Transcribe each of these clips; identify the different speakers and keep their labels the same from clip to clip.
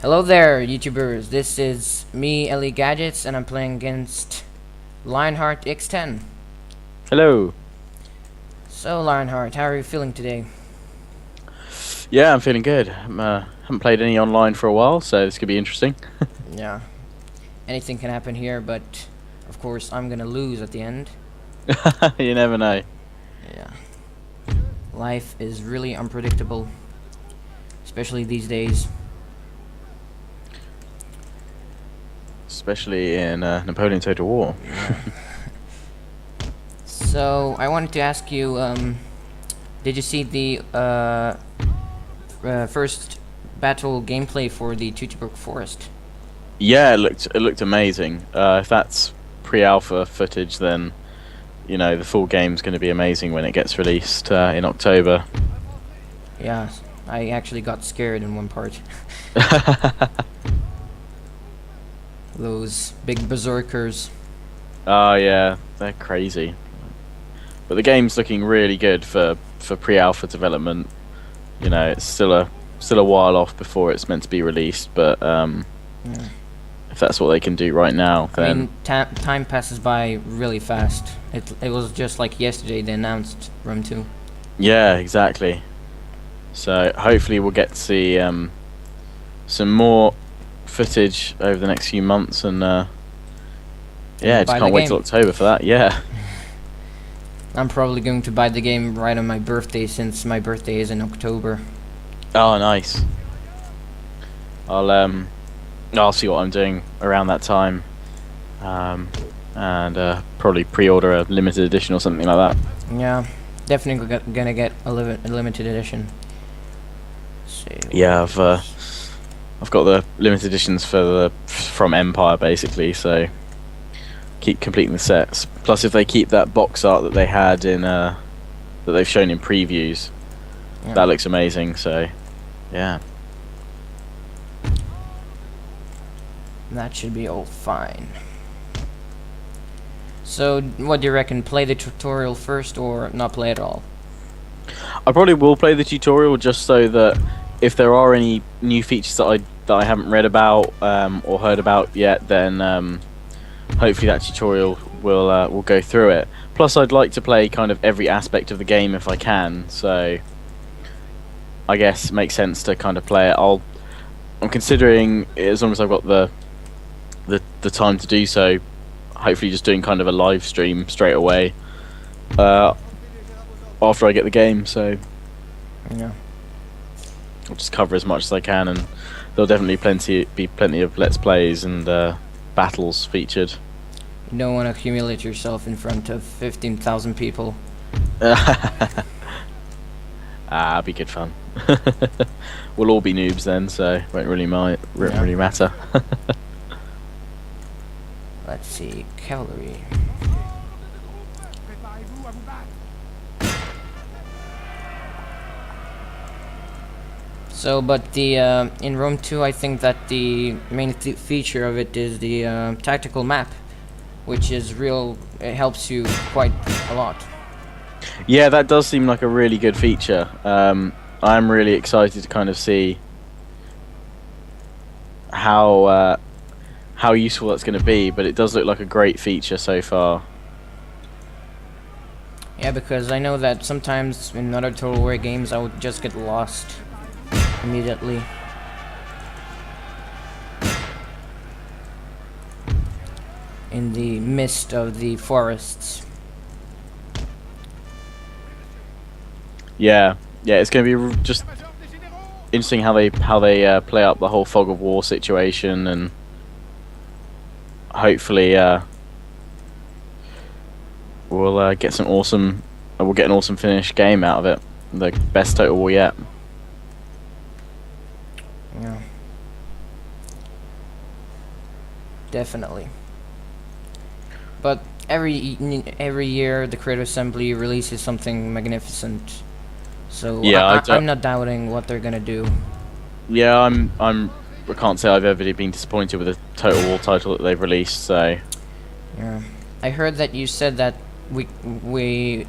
Speaker 1: Hello there, YouTubers. This is me, Ellie Gadgets, and I'm playing against Lionheartx10.
Speaker 2: Hello.
Speaker 1: So, Lionheart, how are you feeling today?
Speaker 2: Yeah, I'm feeling good. Haven't played any online for a while, so this could be interesting.
Speaker 1: Yeah, anything can happen here, but of course I'm gonna lose at the end.
Speaker 2: You never know.
Speaker 1: Yeah, life is really unpredictable, especially these days.
Speaker 2: Especially in Napoleon Total War.
Speaker 1: Yeah. So, I wanted to ask you, did you see the first battle gameplay for the Tutibrook Forest?
Speaker 2: Yeah, it looked amazing. If that's pre-alpha footage, then the full game's going to be amazing when it gets released in October.
Speaker 1: Yeah, I actually got scared in one part. Those big berserkers.
Speaker 2: Oh yeah, they're crazy. But the game's looking really good for pre-alpha development. It's still a while off before it's meant to be released, but
Speaker 1: Yeah.
Speaker 2: if that's what they can do right now,
Speaker 1: I
Speaker 2: then
Speaker 1: mean, time passes by really fast. It was just like yesterday they announced Rome 2.
Speaker 2: yeah, exactly. So hopefully we'll get to see some more footage over the next few months, and yeah, just
Speaker 1: Buy
Speaker 2: can't
Speaker 1: the
Speaker 2: wait
Speaker 1: game.
Speaker 2: till October for that. Yeah.
Speaker 1: I'm probably going to buy the game right on my birthday since my birthday is in October.
Speaker 2: Oh, nice. I'll see what I'm doing around that time, and probably pre-order a limited edition or something like that.
Speaker 1: Yeah, definitely gonna get a limited edition.
Speaker 2: Yeah, I've got the limited editions from Empire basically, so keep completing the sets. Plus, if they keep that box art that they had in that they've shown in previews,
Speaker 1: Yeah.
Speaker 2: that looks amazing. So, yeah.
Speaker 1: That should be all fine. So, what do you reckon? Play the tutorial first or not play at all?
Speaker 2: I probably will play the tutorial just so that if there are any new features that I haven't read about or heard about yet, then hopefully that tutorial will go through it. Plus, I'd like to play kind of every aspect of the game if I can. So, I guess it makes sense to kind of play it. I'm considering, as long as I've got the time to do so, hopefully just doing kind of a live stream straight away after I get the game. So
Speaker 1: Yeah.
Speaker 2: I'll just cover as much as I can, and there'll definitely be plenty of let's plays and battles featured.
Speaker 1: You don't want to humiliate yourself in front of 15,000 people.
Speaker 2: It'll be good fun. We'll all be noobs then, so it won't really matter.
Speaker 1: Let's see, cavalry. So, but the in Rome 2, I think that the main feature of it is the tactical map, which is real. It helps you quite a lot.
Speaker 2: Yeah, that does seem like a really good feature. I'm really excited to kind of see how useful that's going to be, but it does look like a great feature so far.
Speaker 1: Yeah, because I know that sometimes in other Total War games I would just get lost immediately. In the mist of the forests.
Speaker 2: Yeah, it's going to be just interesting how they play up the whole fog of war situation, and hopefully we'll get an awesome finished game out of it. The best Total War yet.
Speaker 1: Yeah. Definitely. But every year the Creative Assembly releases something magnificent. So
Speaker 2: Yeah,
Speaker 1: I'm not doubting what they're gonna do.
Speaker 2: Yeah, I can't say I've ever been disappointed with the Total War title that they've released. So
Speaker 1: Yeah. I heard that you said that we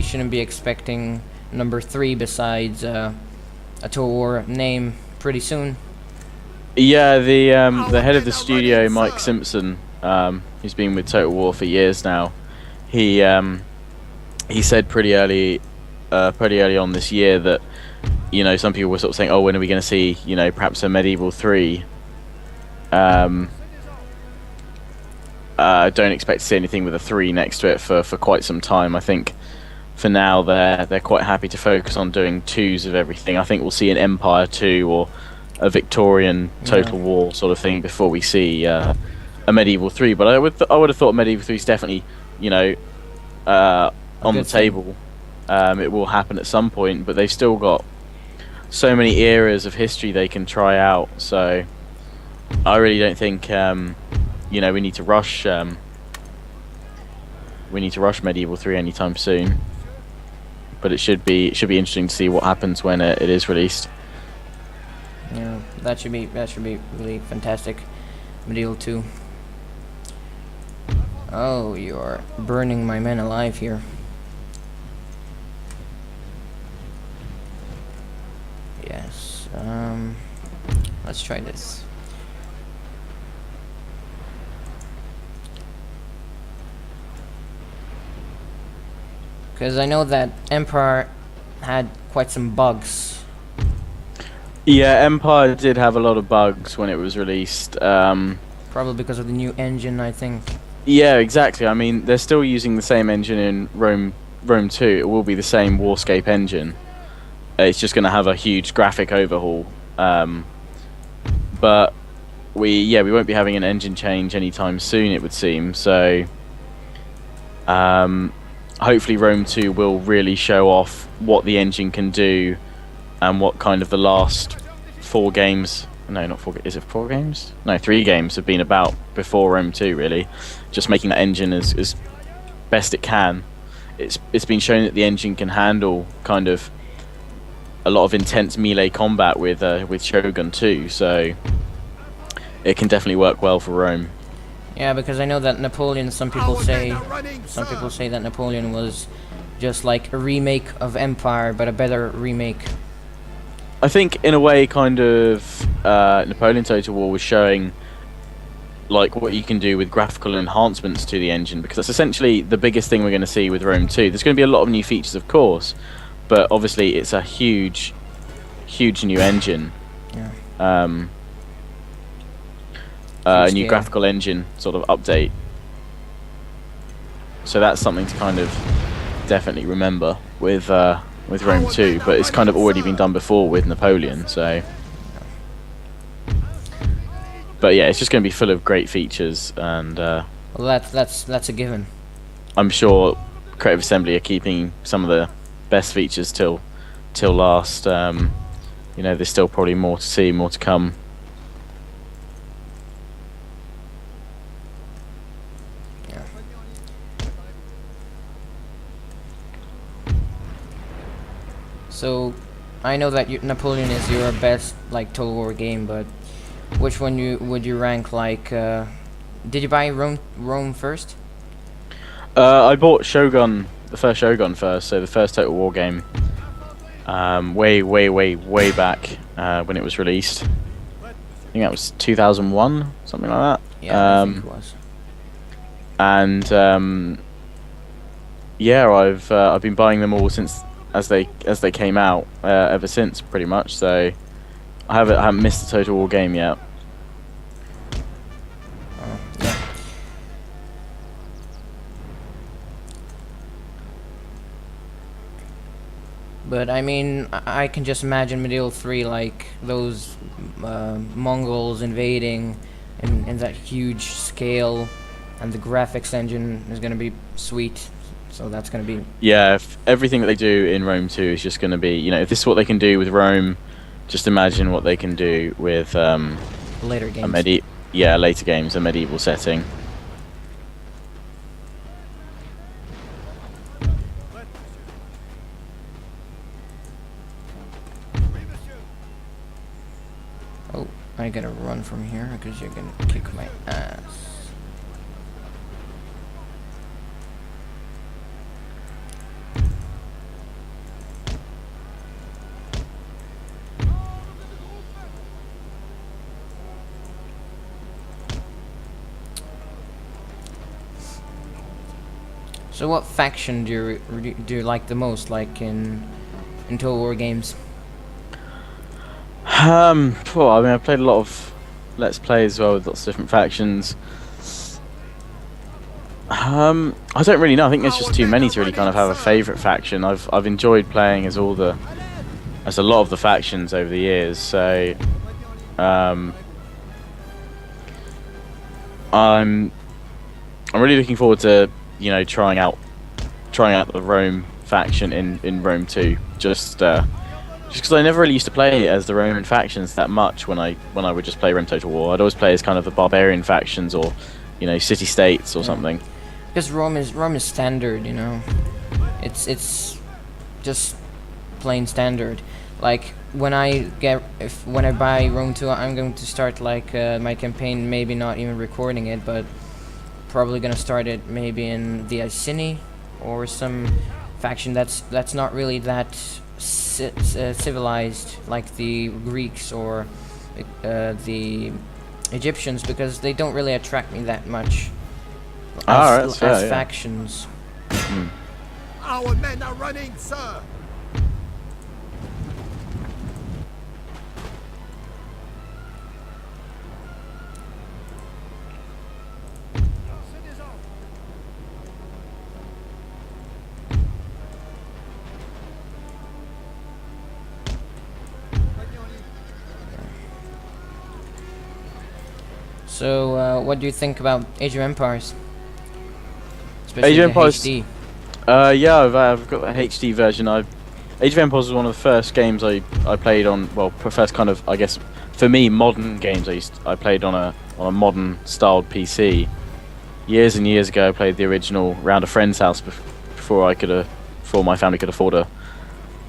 Speaker 1: shouldn't be expecting number 3 besides a Total War name pretty soon.
Speaker 2: Yeah, the head of the studio, Mike Simpson, who's been with Total War for years now, he he said pretty early on this year that some people were sort of saying, oh, when are we going to see perhaps a Medieval 3? Um, don't expect to see anything with a 3 next to it for quite some time. I think for now they're quite happy to focus on doing 2s of everything. I think we'll see an Empire 2 or a Victorian
Speaker 1: Yeah,
Speaker 2: Total War sort of thing before we see a Medieval 3. But I would have thought Medieval 3 is definitely you know
Speaker 1: a
Speaker 2: on the
Speaker 1: good thing.
Speaker 2: table. It will happen at some point, but they've still got so many eras of history they can try out. So I really don't think we need to rush. We need to rush Medieval 3 anytime soon. But it should be interesting to see what happens when it is released.
Speaker 1: Yeah, that should be really fantastic. Medieval 2. Oh, you're burning my men alive here. Yes. Let's try this. Because I know that Empire had quite some bugs.
Speaker 2: Yeah, Empire did have a lot of bugs when it was released.
Speaker 1: Probably because of the new engine, I think.
Speaker 2: Yeah, exactly. I mean, they're still using the same engine in Rome 2. It will be the same Warscape engine. It's just going to have a huge graphic overhaul. But we won't be having an engine change anytime soon, it would seem. So hopefully Rome 2 will really show off what the engine can do and what kind of the last 4 games. No, not 4. Is it 4 games? No, 3 games have been about before Rome 2. Really, just making that engine as best it can. It's been shown that the engine can handle kind of a lot of intense melee combat with Shogun 2. So it can definitely work well for Rome.
Speaker 1: Yeah, because I know that Napoleon, some people say that Napoleon was just like a remake of Empire, but a better remake.
Speaker 2: I think in a way, kind of Napoleon Total War was showing like what you can do with graphical enhancements to the engine, because that's essentially the biggest thing we're going to see with Rome 2. There's going to be a lot of new features, of course, but obviously it's a huge new engine.
Speaker 1: Yeah.
Speaker 2: A new
Speaker 1: scale.
Speaker 2: graphical engine sort of update. So that's something to kind of definitely remember with Rome 2, but it's kind of already been done before with Napoleon. So, but yeah, it's just going to be full of great features, and
Speaker 1: Well, that's a given.
Speaker 2: I'm sure Creative Assembly are keeping some of the best features till last. There's still probably more to see, more to come.
Speaker 1: Yeah. So, I know that Napoleon is your best like Total War game, but which one would you rank like? Did you buy Rome first?
Speaker 2: I bought Shogun, the first Shogun first, so the first Total War game. Way back when it was released. I think that was 2001, something like that.
Speaker 1: Yeah, I think it was.
Speaker 2: And yeah, I've been buying them all since as they came out ever since, pretty much. So I haven't missed a Total War game yet.
Speaker 1: Yeah. But I mean, I can just imagine Medieval 3, like those Mongols invading in that huge scale, and the graphics engine is gonna be sweet. So that's gonna be
Speaker 2: Yeah, if everything that they do in Rome 2 is just going to be, if this is what they can do with Rome, just imagine what they can do with
Speaker 1: later
Speaker 2: a
Speaker 1: games.
Speaker 2: later games, a medieval setting.
Speaker 1: Oh, I gotta run from here because you're gonna kick my ass. So what faction do you like the most, like in Total War games?
Speaker 2: Well, I mean, I've played a lot of Let's Play as well with lots of different factions. I don't really know. I think there's just too many to really kind of have a favourite faction. I've enjoyed playing as a lot of the factions over the years. So, I'm really looking forward to trying out the Rome faction in Rome 2. Just because I never really used to play as the Roman factions that much when I would just play Rome Total War. I'd always play as kind of the barbarian factions or city states or something.
Speaker 1: Because Rome is standard, you know. It's just plain standard. Like when I buy Rome 2, I'm going to start like my campaign, maybe not even recording it, but probably gonna start it maybe in the Iceni or some faction that's not really that civilized, like the Greeks or the Egyptians, because they don't really attract me that much as factions.
Speaker 3: Our men are running, sir.
Speaker 1: So, what do you think about Age of Empires? Especially
Speaker 2: Age of Empires.
Speaker 1: HD.
Speaker 2: Yeah, I've got the HD version. Age of Empires was one of the first games I played on. Well, first kind of, I guess, for me, modern games. I played on a modern styled PC. Years and years ago, I played the original round a friend's house before my family could afford a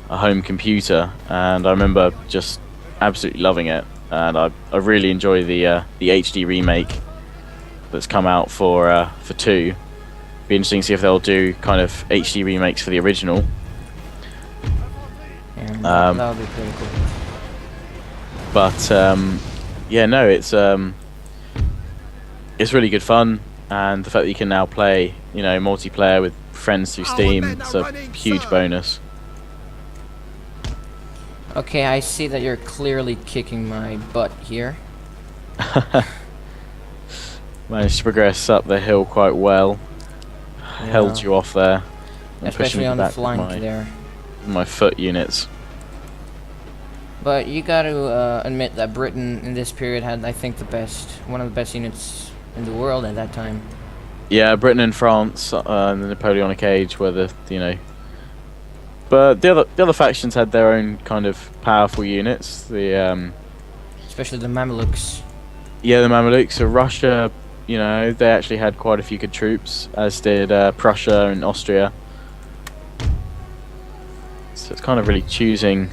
Speaker 2: home computer, and I remember just absolutely loving it. And I really enjoy the HD remake that's come out for 2. Be interesting to see if they'll do kind of HD remakes for the original.
Speaker 1: Yeah, that would be pretty cool.
Speaker 2: But yeah, no, it's really good fun, and the fact that you can now play multiplayer with friends through Steam, it's a huge bonus.
Speaker 1: Okay, I see that you're clearly kicking my butt here.
Speaker 2: Managed to progress up the hill quite well.
Speaker 1: Yeah.
Speaker 2: Held you off there.
Speaker 1: Especially on the flank there.
Speaker 2: My foot units.
Speaker 1: But you got to admit that Britain in this period had, I think, one of the best units in the world at that time.
Speaker 2: Yeah, Britain and France in the Napoleonic age were but the other factions had their own kind of powerful units.
Speaker 1: Especially the Mamelukes.
Speaker 2: Yeah, the Mamelukes. So Russia, they actually had quite a few good troops, as did Prussia and Austria. So it's kind of really choosing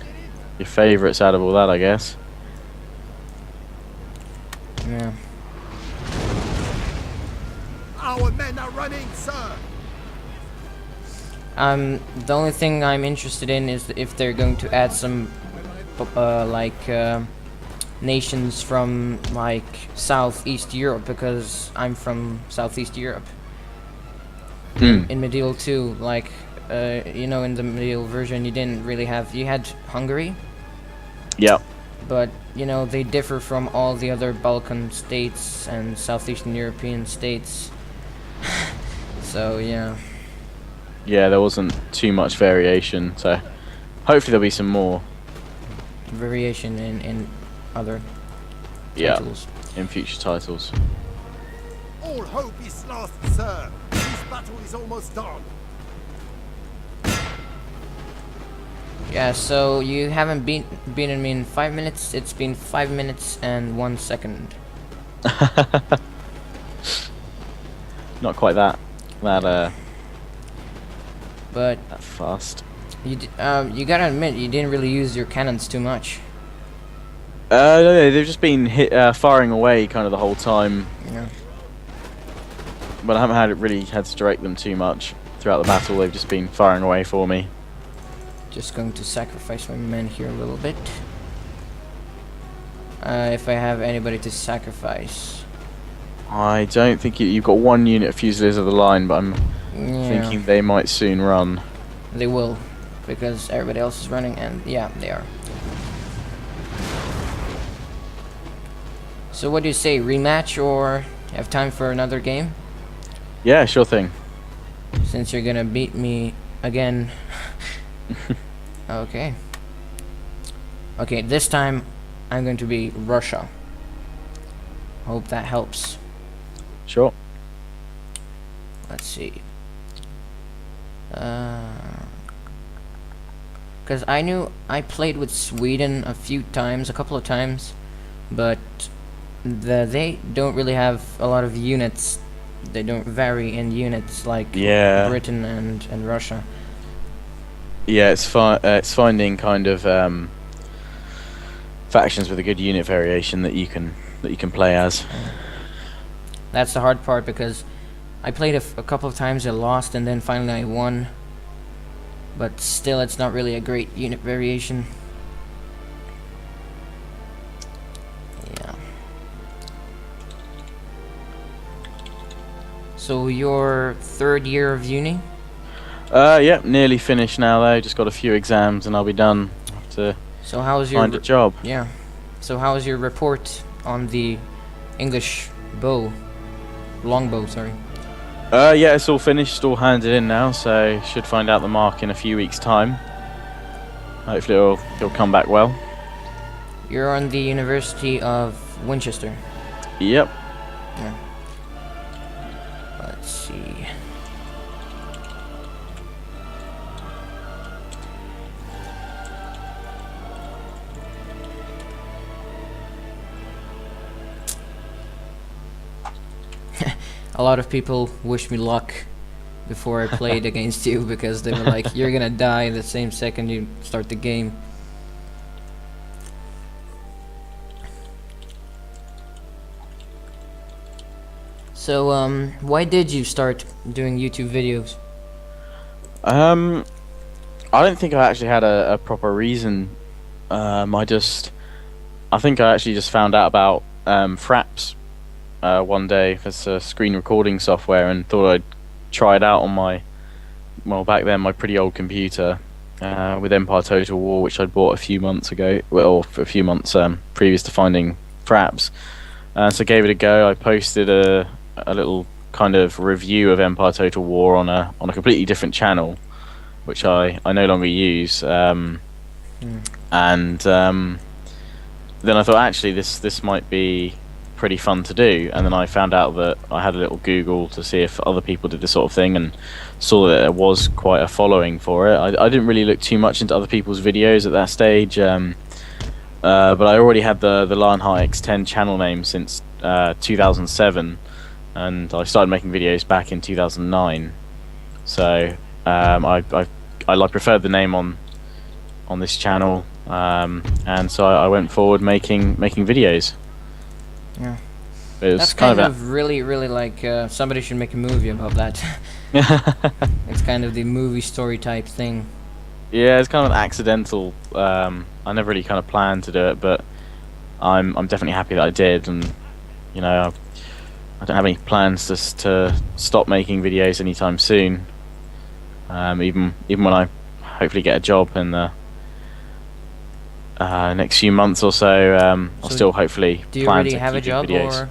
Speaker 2: your favourites out of all that, I guess.
Speaker 1: Yeah.
Speaker 3: Our men are running, sir.
Speaker 1: The only thing I'm interested in is if they're going to add some nations from like Southeast Europe, because I'm from Southeast Europe. In Medieval 2, like in the medieval version, you didn't really have. You had Hungary.
Speaker 2: Yeah.
Speaker 1: But they differ from all the other Balkan states and Southeastern European states. So yeah.
Speaker 2: Yeah, there wasn't too much variation, so hopefully there'll be some more
Speaker 1: variation in other titles.
Speaker 2: In future titles.
Speaker 3: All hope is lost, sir. This battle is almost done.
Speaker 1: Yeah, so you haven't beaten me in 5 minutes. It's been 5 minutes and 1 second.
Speaker 2: Not quite that
Speaker 1: But
Speaker 2: that fast.
Speaker 1: you gotta admit, you didn't really use your cannons too much.
Speaker 2: No, they've just been firing away kind of the whole time.
Speaker 1: Yeah.
Speaker 2: But I haven't really had to direct them too much throughout the battle. They've just been firing away for me.
Speaker 1: Just going to sacrifice my men here a little bit. If I have anybody to sacrifice.
Speaker 2: I don't think you've got one unit of Fusiliers of the line, but I'm
Speaker 1: Yeah,
Speaker 2: thinking they might soon run.
Speaker 1: they will, because everybody else is running, and yeah, they are. So what do you say, rematch or have time for another game?
Speaker 2: Yeah, sure thing.
Speaker 1: Since you're gonna beat me again. Okay. Okay, this time I'm going to be Russia. Hope that helps.
Speaker 2: Sure.
Speaker 1: Let's see. Because I knew I played with Sweden a couple of times, but they don't really have a lot of units. They don't vary in units like
Speaker 2: Yeah.
Speaker 1: Britain and Russia.
Speaker 2: Yeah, it's finding kind of factions with a good unit variation that you can play as.
Speaker 1: That's the hard part, because I played a couple of times, I lost, and then finally I won. But still, it's not really a great unit variation. Yeah. So your third year of uni?
Speaker 2: Yeah, nearly finished now though. Just got a few exams and I'll be done. Have to
Speaker 1: So how was your
Speaker 2: find a job.
Speaker 1: Yeah. So how was your report on the English longbow, sorry?
Speaker 2: Yeah, it's all finished, all handed in now, so should find out the mark in a few weeks' time. Hopefully it'll come back well.
Speaker 1: You're on the University of Winchester.
Speaker 2: Yep.
Speaker 1: Yeah. Let's see. A lot of people wish me luck before I played against you, because they were like, you're gonna die the same second you start the game. So, why did you start doing YouTube videos?
Speaker 2: I don't think I actually had a proper reason. I think I actually just found out about Fraps one day. There's a screen recording software, and thought I'd try it out on my, well, back then my pretty old computer with Empire Total War, which I'd bought a few months ago, well, for a few months previous to finding Fraps. So I gave it a go. I posted a little kind of review of Empire Total War on a completely different channel, which I no longer use. And then I thought, actually this might be pretty fun to do. And then I found out that I had a little Google to see if other people did this sort of thing, and saw that there was quite a following for it. I didn't really look too much into other people's videos at that stage, but I already had the Lionheartx10 channel name since 2007, and I started making videos back in 2009. So I preferred the name on this channel, and so I went forward making videos.
Speaker 1: Yeah.
Speaker 2: It was
Speaker 1: That's kind of really like, somebody should make a movie about that. It's kind of the movie story type thing.
Speaker 2: Yeah, it's kind of an accidental. I never really kind of planned to do it, but I'm definitely happy that I did, and you know, I don't have any plans to stop making videos anytime soon. Even when I hopefully get a job in the next few months or so, I'll
Speaker 1: So
Speaker 2: still hopefully
Speaker 1: Do you
Speaker 2: plan
Speaker 1: already
Speaker 2: to
Speaker 1: have a
Speaker 2: keep
Speaker 1: job,
Speaker 2: making videos.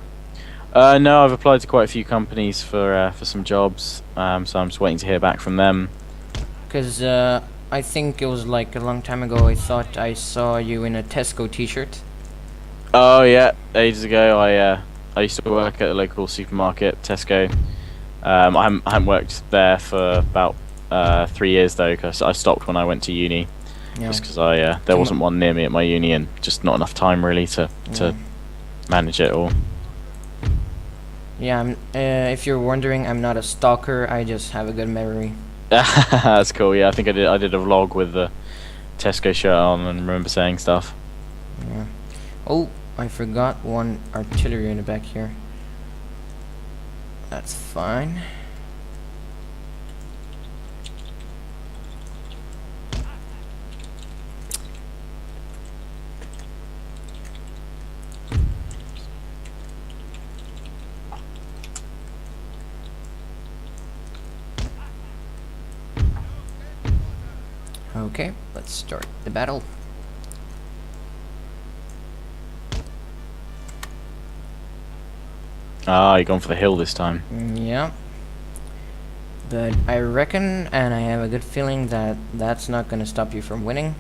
Speaker 1: or?
Speaker 2: No, I've applied to quite a few companies for some jobs, so I'm just waiting to hear back from them.
Speaker 1: Because I think it was like a long time ago, I thought I saw you in a Tesco t-shirt.
Speaker 2: Oh yeah, ages ago I used to work at a local supermarket, Tesco. I haven't worked there for about 3 years though, because I stopped when I went to uni.
Speaker 1: Yeah.
Speaker 2: Just because there wasn't one near me at my uni, and just not enough time really to manage it all.
Speaker 1: Yeah, if you're wondering, I'm not a stalker, I just have a good memory.
Speaker 2: That's cool. Yeah, I think I did a vlog with the Tesco shirt on, and remember saying stuff.
Speaker 1: Yeah. Oh, I forgot one artillery in the back here. That's fine. Okay, let's start the battle.
Speaker 2: Ah, you're going for the hill this time.
Speaker 1: Yeah. But I reckon, and I have a good feeling that that's not gonna stop you from winning.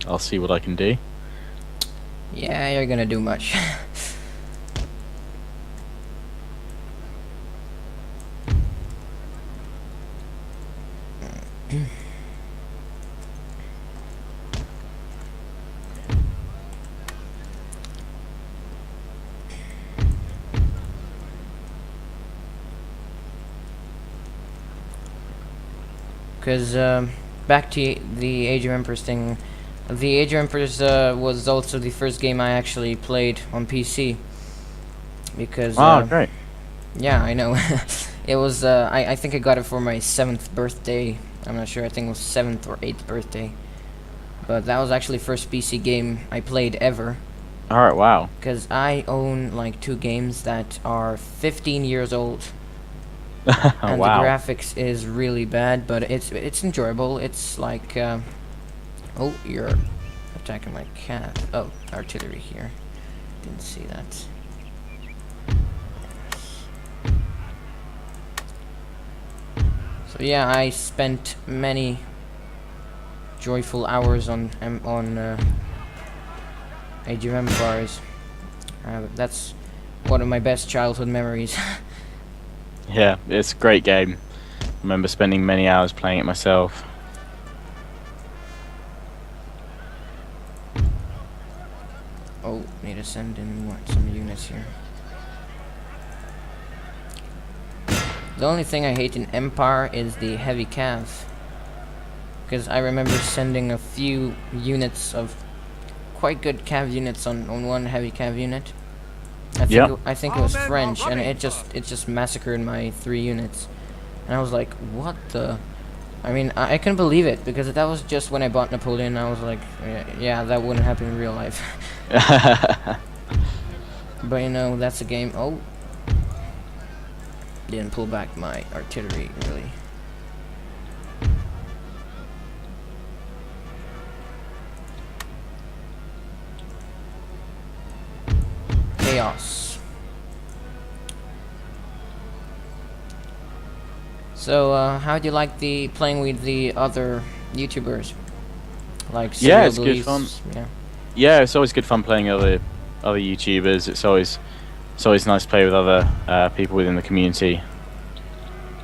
Speaker 2: I'll see what I can do.
Speaker 1: Yeah, you're gonna do much. Because back to the Age of Empires thing, the Age of Empires was also the first game I actually played on PC. Because
Speaker 2: Great.
Speaker 1: yeah, I know. It was I think I got it for my 7th birthday. I'm not sure. I think it was 7th or 8th birthday. But that was actually the first PC game I played ever.
Speaker 2: All right, wow.
Speaker 1: Because I own like 2 games that are 15 years old. And
Speaker 2: Wow.
Speaker 1: the graphics is really bad, but it's enjoyable. It's like oh, you're attacking my cat. Oh, artillery here. Didn't see that. So yeah, I spent many joyful hours on Age of Empires. That's one of my best childhood memories.
Speaker 2: Yeah, it's a great game. I remember spending many hours playing it myself.
Speaker 1: Oh, need to send in some units here. The only thing I hate in Empire is the heavy cav. Because I remember sending a few units of quite good cav units on one heavy cav unit. I think it was French, and it just massacred my 3 units. And I was like, what the? I mean, I couldn't believe it, because that was just when I bought Napoleon. I was like, yeah, that wouldn't happen in real life. But you know, that's a game. Oh, didn't pull back my artillery really. Chaos. So, how do you like the playing with the other YouTubers? Like
Speaker 2: Yeah,
Speaker 1: Serial
Speaker 2: it's good
Speaker 1: Beliefs?
Speaker 2: fun.
Speaker 1: Yeah.
Speaker 2: Yeah, it's always good fun playing other YouTubers. It's always nice to play with other people within the community.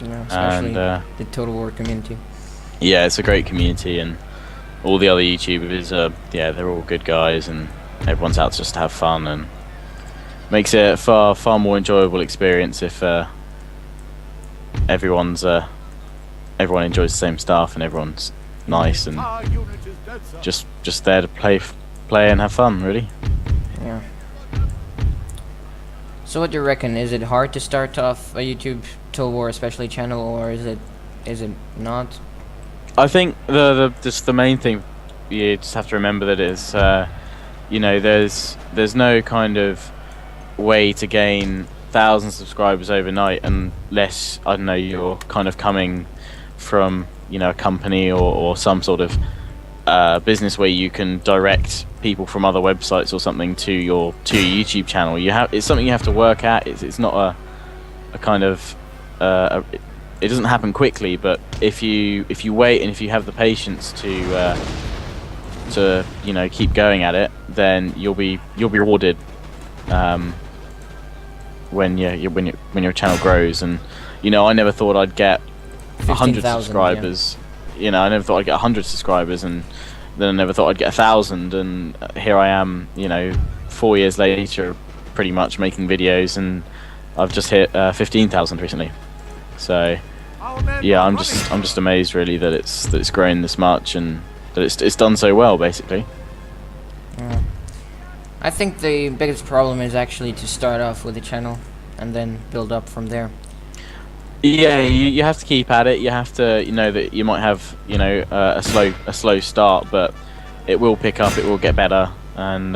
Speaker 1: Yeah, especially
Speaker 2: And
Speaker 1: the Total War community.
Speaker 2: yeah, it's a great community, and all the other YouTubers are, yeah, they're all good guys, and everyone's out just to have fun, and makes it a far more enjoyable experience if everyone enjoys the same stuff, and everyone's nice and
Speaker 3: Our unit is dead, sir.
Speaker 2: just there to play and have fun, really.
Speaker 1: Yeah. So what do you reckon? Is it hard to start off a YouTube Total War especially channel, or is it not?
Speaker 2: I think the main thing, you just have to remember that it's you know, there's no kind of way to gain thousands of subscribers overnight unless, I don't know, you're kind of coming from, you know, a company or some sort of business where you can direct people from other websites or something to your YouTube channel. It's something you have to work at. It's not a kind of it doesn't happen quickly, but if you wait and if you have the patience to you know, keep going at it, then you'll be rewarded when your channel grows. And you know, I never thought I'd get 100 subscribers. Yeah. You know, I never thought I'd get 100 subscribers, and then I never thought I'd get 1,000. And here I am, you know, 4 years later, pretty much making videos, and I've just hit 15,000 recently. So yeah, I'm just amazed really that it's grown this much, and that it's done so well, basically.
Speaker 1: Yeah. I think the biggest problem is actually to start off with a channel and then build up from there.
Speaker 2: Yeah, you have to keep at it. You have to, you know, that you might have, you know, a slow start, but it will pick up. It will get better, and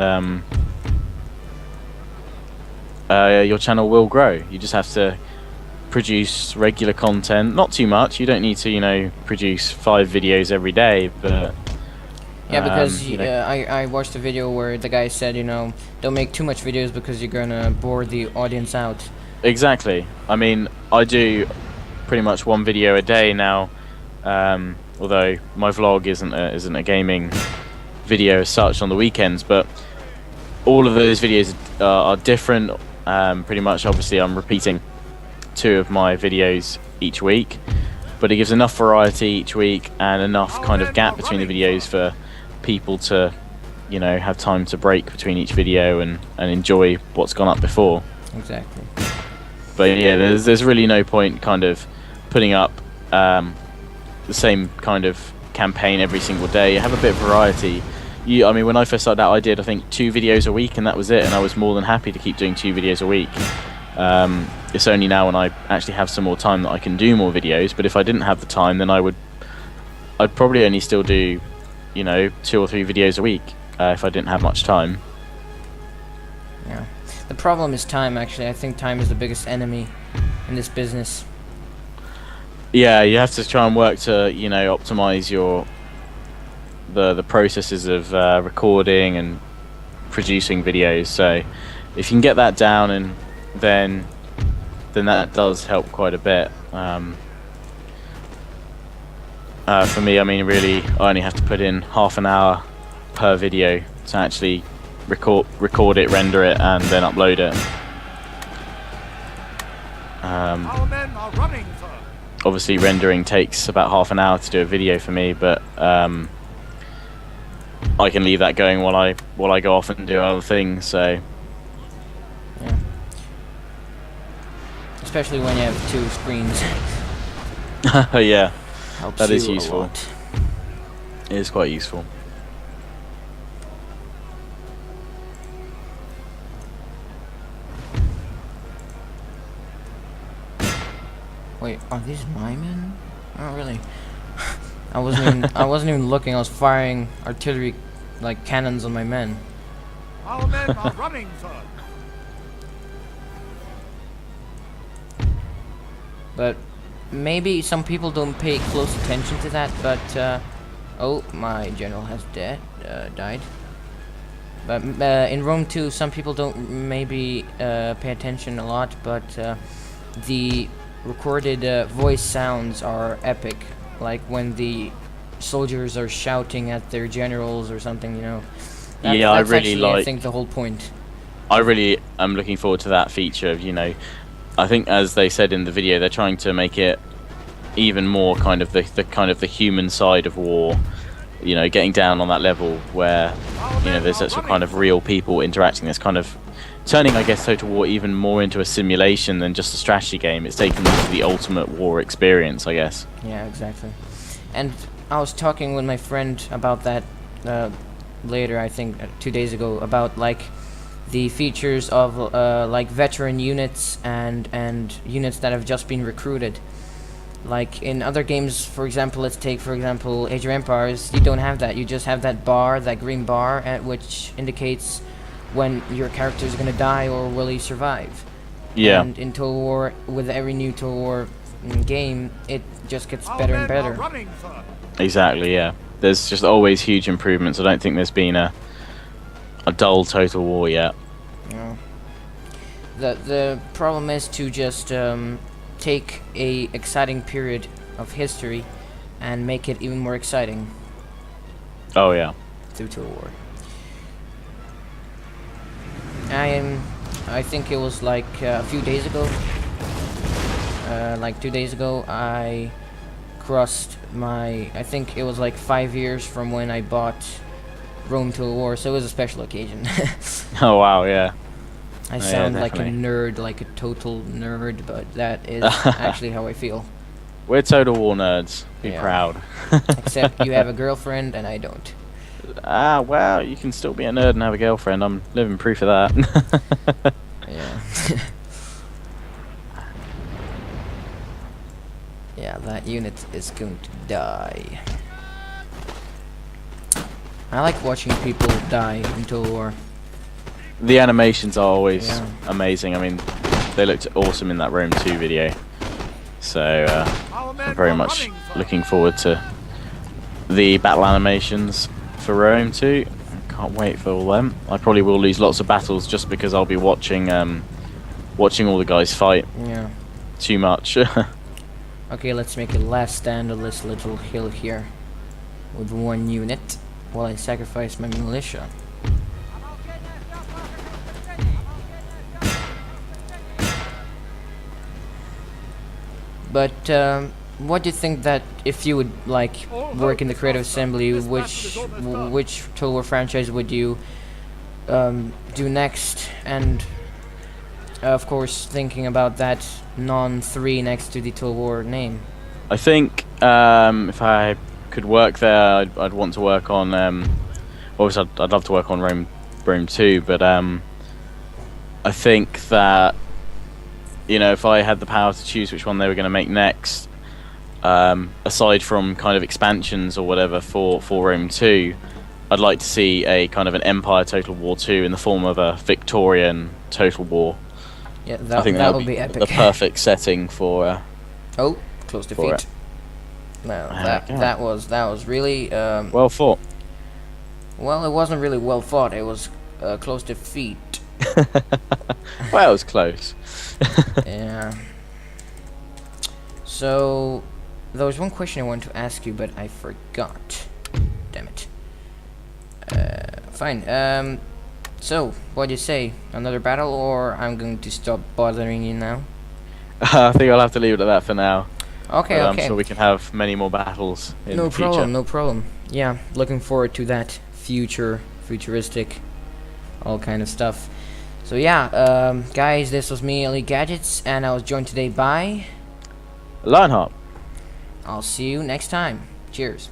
Speaker 2: your channel will grow. You just have to produce regular content. Not too much. You don't need to, you know, produce 5 videos every day, but
Speaker 1: Yeah, because
Speaker 2: you know,
Speaker 1: I watched a video where the guy said, you know, don't make too much videos because you're gonna bore the audience out.
Speaker 2: exactly. I mean, I do pretty much 1 video a day now. Although my vlog isn't a gaming video as such on the weekends, but all of those videos are different. Pretty much, obviously, I'm repeating 2 of my videos each week, but it gives enough variety each week and enough kind of gap between the videos for people to, you know, have time to break between each video and enjoy what's gone up before.
Speaker 1: Exactly.
Speaker 2: But yeah, there's really no point kind of putting up the same kind of campaign every single day. Have a bit of variety. I mean, when I first started out, I did, I think, 2 videos a week, and that was it, and I was more than happy to keep doing 2 videos a week. It's only now when I actually have some more time that I can do more videos, but if I didn't have the time, then I'd probably only still do, you know, 2 or 3 videos a week if I didn't have much time.
Speaker 1: Yeah. The problem is time, actually. I think time is the biggest enemy in this business.
Speaker 2: Yeah, you have to try and work to, you know, optimize the processes of recording and producing videos. So if you can get that down, and then that does help quite a bit. For me, I mean, really, I only have to put in half an hour per video to actually record it, render it, and then upload it.
Speaker 3: Our men are running, sir.
Speaker 2: Obviously, rendering takes about half an hour to do a video for me, but I can leave that going while I go off and do other things. So
Speaker 1: Yeah. Especially when you have 2 screens.
Speaker 2: yeah,
Speaker 1: Helps
Speaker 2: that is
Speaker 1: you a
Speaker 2: useful.
Speaker 1: lot.
Speaker 2: It is quite useful.
Speaker 1: Wait, are these my men? Oh, really? I wasn't even looking. I was firing artillery, like cannons, on my men.
Speaker 3: Our men are running, sir.
Speaker 1: But maybe some people don't pay close attention to that. But oh, my general has died. But in Rome 2, some people don't maybe pay attention a lot. But the recorded voice sounds are epic. Like when the soldiers are shouting at their generals or something, you know.
Speaker 2: Yeah, I really
Speaker 1: actually, I think, the whole point.
Speaker 2: I really am looking forward to that feature of, you know, I think, as they said in the video, they're trying to make it even more kind of the human side of war, you know, getting down on that level where, you know, there's actual kind of real people interacting. This kind of turning, I guess, Total War even more into a simulation than just a strategy game. It's taken them to the ultimate war experience, I guess.
Speaker 1: Yeah, exactly. And I was talking with my friend about that later, I think 2 days ago, about like the features of like veteran units and units that have just been recruited. Like in other games, for example, let's take for example Age of Empires, you don't have that. You just have that bar, that green bar, which indicates when your character is gonna die or will he survive.
Speaker 2: Yeah.
Speaker 1: And in Total War, with every new Total War game, it just gets better and better.
Speaker 3: Running, sir.
Speaker 2: Exactly, yeah. There's just always huge improvements. I don't think there's been a dull Total War yet.
Speaker 1: No. The problem is to just take a exciting period of history and make it even more exciting
Speaker 2: Oh yeah.
Speaker 1: through Total War. I think it was like a few days ago, like 2 days ago, I crossed my, I think it was like 5 years from when I bought Rome Total War, so it was a special occasion.
Speaker 2: Oh wow, yeah.
Speaker 1: I
Speaker 2: Yeah,
Speaker 1: sound like a
Speaker 2: definitely.
Speaker 1: nerd, like a total nerd, but that is actually how I feel.
Speaker 2: We're Total War nerds. Be
Speaker 1: Yeah.
Speaker 2: proud.
Speaker 1: Except you have a girlfriend and I don't.
Speaker 2: Ah, well, you can still be a nerd and have a girlfriend. I'm living proof of that.
Speaker 1: Yeah. Yeah, that unit is going to die. I like watching people die in Total War.
Speaker 2: The animations are always
Speaker 1: Yeah.
Speaker 2: amazing. I mean, they looked awesome in that Rome 2 video. So
Speaker 3: Our men
Speaker 2: I'm very
Speaker 3: are
Speaker 2: much
Speaker 3: running for
Speaker 2: looking forward to the battle animations for Rome 2. Can't wait for all them. I probably will lose lots of battles just because I'll be watching watching all the guys fight
Speaker 1: Yeah.
Speaker 2: too much.
Speaker 1: Okay, let's make a last stand on this little hill here with 1 unit while I sacrifice my militia. But what do you think that if you would like work in the creative assembly, which Total War franchise would you do next? And of course, thinking about that non-3 next to the Total War name.
Speaker 2: I think if I could work there, I'd want to work on. Obviously, I'd love to work on Rome 2, but I think that, you know, if I had the power to choose which one they were going to make next, aside from kind of expansions or whatever for Rome 2, I'd like to see a kind of an Empire Total War 2 in the form of a Victorian Total War.
Speaker 1: Yeah,
Speaker 2: I think
Speaker 1: that would be epic.
Speaker 2: the perfect setting for.
Speaker 1: Oh, close defeat. No, that was really
Speaker 2: Well fought.
Speaker 1: well, it wasn't really well fought. It was close defeat.
Speaker 2: Well, it was close.
Speaker 1: Yeah. So there was one question I wanted to ask you, but I forgot. Damn it. Fine. So what do you say? Another battle, or I'm going to stop bothering you now?
Speaker 2: I think I'll have to leave it at that for now.
Speaker 1: Okay,
Speaker 2: But
Speaker 1: okay.
Speaker 2: I'm sure we can have many more battles in
Speaker 1: No
Speaker 2: the future.
Speaker 1: problem, no problem. Yeah, looking forward to that futuristic, all kind of stuff. So yeah, guys, this was me, Elite Gadgets, and I was joined today by...
Speaker 2: Lionheart.
Speaker 1: I'll see you next time. Cheers.